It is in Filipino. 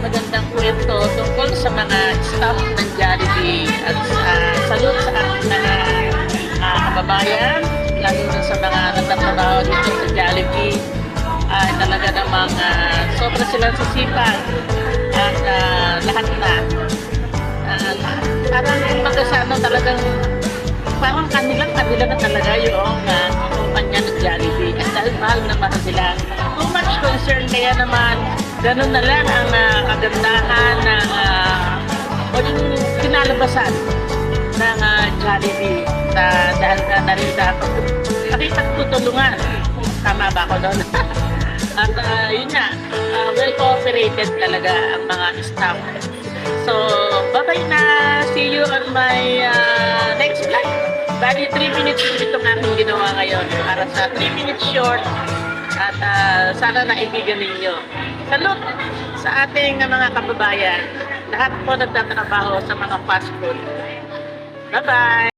Magandang kwento tungkol sa mga staff ng Jollibee at salute sa ating mga kababayan, lalo na sa mga nagtatrabaho dito sa Jollibee. Talaga namang sobra silang sisipag at lahat na. Parang magkasano talagang parang kanila na talaga yung kumpanya ng Jollibee at dahil mahal na mahal sila. Too much concern, kaya naman ganun na lang ang kagandahan ng o yung kinalabasan ng Jollibee dahil na rin dapat nakita tutulungan. Tama ba ako doon? At yun nga, well cooperated talaga ang mga staff. So, bye-bye na. See you on my next vlog. Bali, 3 minutes itong aking ginawa ngayon para sa 3 minutes short. At sana naibigan ninyo. Salute sa ating mga kababayan. Lahat po nagtatrabaho sa mga fast food. Bye-bye!